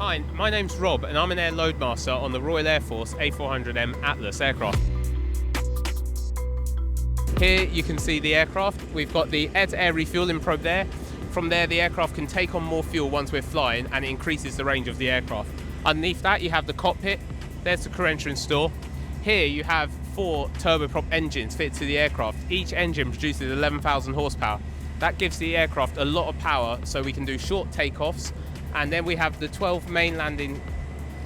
Hi, my name's Rob and I'm an Air Loadmaster on the Royal Air Force A400M Atlas aircraft. Here you can see the aircraft. We've got the air-to-air refueling probe there. From there the aircraft can take on more fuel once we're flying and it increases the range of the aircraft. Underneath that you have the cockpit. There's the crew entrance door. Here you have 4 turboprop engines fitted to the aircraft. Each engine produces 11,000 horsepower. That gives the aircraft a lot of power so we can do short takeoffs. And then we have the 12 main landing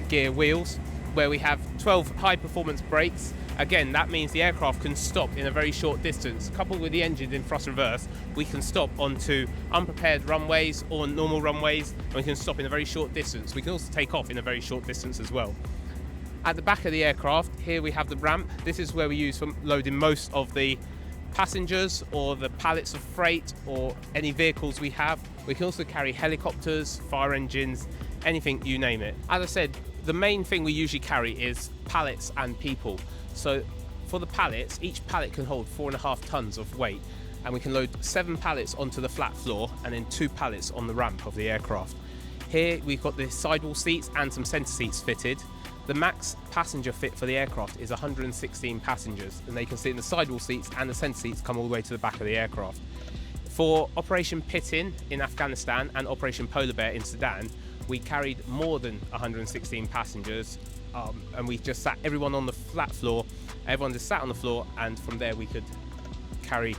gear wheels where we have 12 high performance brakes. Again, that means the aircraft can stop in a very short distance. Coupled with the engines in thrust reverse, we can stop onto unprepared runways or normal runways, and we can stop in a very short distance. We can also take off in a very short distance as well. At the back of the aircraft, here we have the ramp. This is where we use for loading most of the passengers or the pallets of freight or any vehicles we have. We can also carry helicopters, fire engines, anything, you name it. As I said, the main thing we usually carry is pallets and people. So for the pallets, each pallet can hold 4.5 tons of weight, and we can load 7 pallets onto the flat floor and then 2 pallets on the ramp of the aircraft. Here we've got the sidewall seats and some centre seats fitted. The max passenger fit for the aircraft is 116 passengers, and they can sit in the sidewall seats, and the centre seats come all the way to the back of the aircraft. For Operation Pitin in Afghanistan and Operation Polar Bear in Sudan, we carried more than 116 passengers, and we just sat everyone on the flat floor. Everyone just sat on the floor, and from there we could carry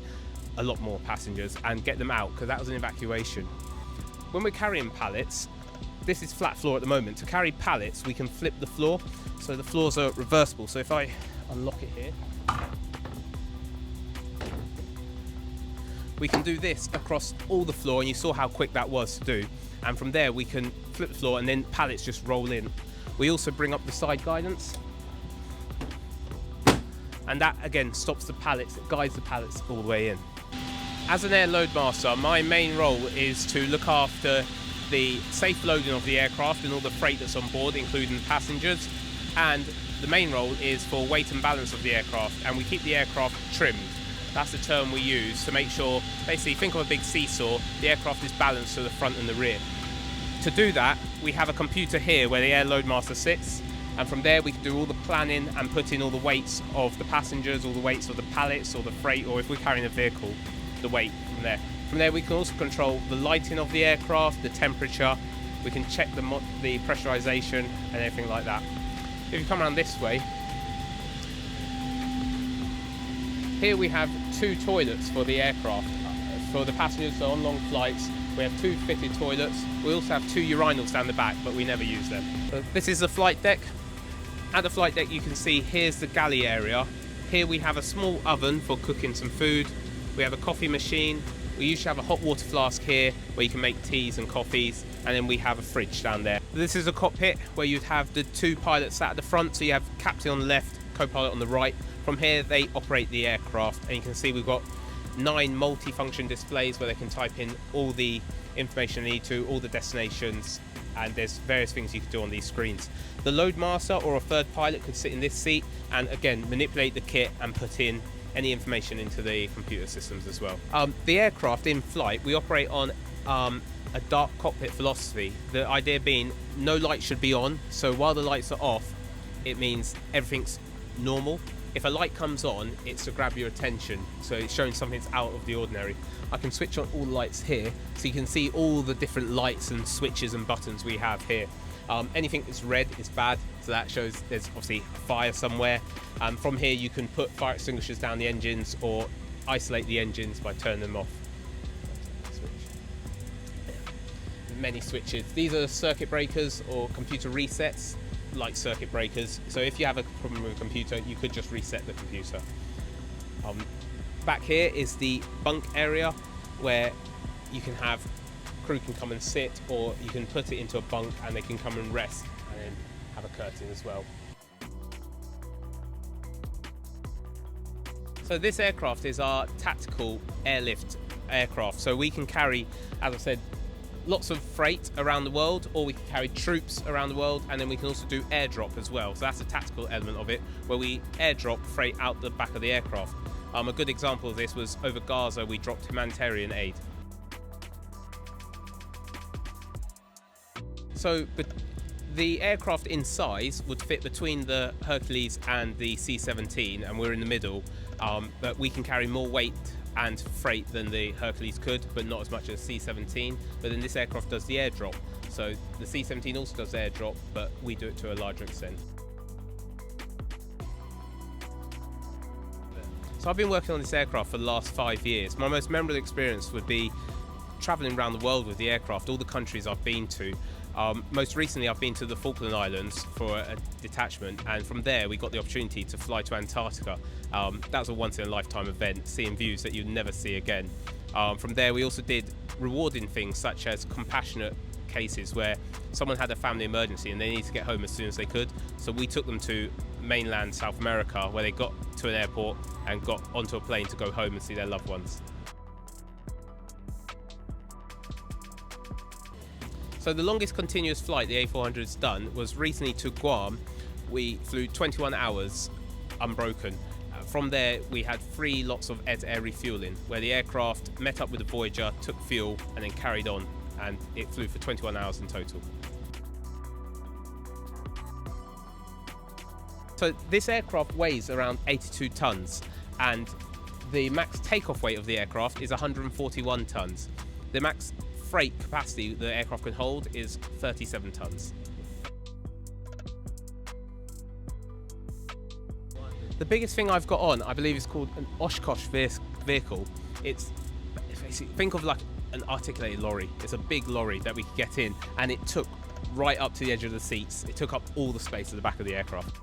a lot more passengers and get them out, because that was an evacuation. When we're carrying pallets, this is flat floor at the moment. To carry pallets, we can flip the floor, so the floors are reversible. So if I unlock it here, we can do this across all the floor, and you saw how quick that was to do. And from there we can flip the floor and then pallets just roll in. We also bring up the side guidance, and that again stops the pallets, it guides the pallets all the way in. As an Air Loadmaster, my main role is to look after the safe loading of the aircraft and all the freight that's on board, including the passengers, and the main role is for weight and balance of the aircraft, and we keep the aircraft trimmed. That's the term we use to make sure, basically think of a big seesaw, the aircraft is balanced to the front and the rear. To do that, we have a computer here where the Air Loadmaster sits, and from there we can do all the planning and put in all the weights of the passengers, all the weights of the pallets or the freight, or if we're carrying a vehicle, the weight from there. From there we can also control the lighting of the aircraft, the temperature, we can check the pressurization and everything like that. If you come around this way, here we have 2 toilets for the aircraft. For the passengers, so on long flights, we have 2 fitted toilets. We also have 2 urinals down the back, but we never use them. So this is the flight deck. At the flight deck you can see here's the galley area. Here we have a small oven for cooking some food. We have a coffee machine. We usually have a hot water flask here where you can make teas and coffees, and then we have a fridge down there. This is a cockpit where you'd have the 2 pilots sat at the front, so you have captain on the left, co-pilot on the right. From here they operate the aircraft, and you can see we've got 9 multi-function displays where they can type in all the information they need to, all the destinations, and there's various things you can do on these screens. The Loadmaster or a third pilot could sit in this seat and again manipulate the kit and put in any information into the computer systems as well. The aircraft in flight, we operate on a dark cockpit philosophy. The idea being no light should be on, so while the lights are off, it means everything's normal. If a light comes on, it's to grab your attention, so it's showing something's out of the ordinary. I can switch on all the lights here, so you can see all the different lights and switches and buttons we have here. Anything that's red is bad, so that shows there's obviously a fire somewhere. From here you can put fire extinguishers down the engines or isolate the engines by turning them off. Many switches. These are circuit breakers or computer resets, like circuit breakers. So if you have a problem with a computer, you could just reset the computer. Back here is the bunk area where you can have crew can come and sit, or you can put it into a bunk and they can come and rest, and then have a curtain as well. So this aircraft is our tactical airlift aircraft, so we can carry, as I said, lots of freight around the world, or we can carry troops around the world, and then we can also do airdrop as well. So that's a tactical element of it, where we airdrop freight out the back of the aircraft. A good example of this was over Gaza, we dropped humanitarian aid. So The aircraft in size would fit between the Hercules and the C-17, and we're in the middle, but we can carry more weight and freight than the Hercules could, but not as much as C-17. But then this aircraft does the airdrop, so the C-17 also does airdrop, but we do it to a larger extent. So I've been working on this aircraft for the last 5 years. My most memorable experience would be travelling around the world with the aircraft, all the countries I've been to. Most recently I've been to the Falkland Islands for a detachment, and from there we got the opportunity to fly to Antarctica. That was a once in a lifetime event, seeing views that you'd never see again. From there we also did rewarding things such as compassionate cases where someone had a family emergency and they needed to get home as soon as they could. So we took them to mainland South America where they got to an airport and got onto a plane to go home and see their loved ones. So the longest continuous flight the A400's done was recently to Guam. We flew 21 hours unbroken. From there we had 3 lots of air-to-air refueling where the aircraft met up with the Voyager, took fuel and then carried on, and it flew for 21 hours in total. So this aircraft weighs around 82 tons and the max takeoff weight of the aircraft is 141 tons. The max freight capacity the aircraft can hold is 37 tons. The biggest thing I've got on, I believe, is called an Oshkosh vehicle. It's basically, think of like an articulated lorry. It's a big lorry that we could get in, and it took right up to the edge of the seats. It took up all the space at the back of the aircraft.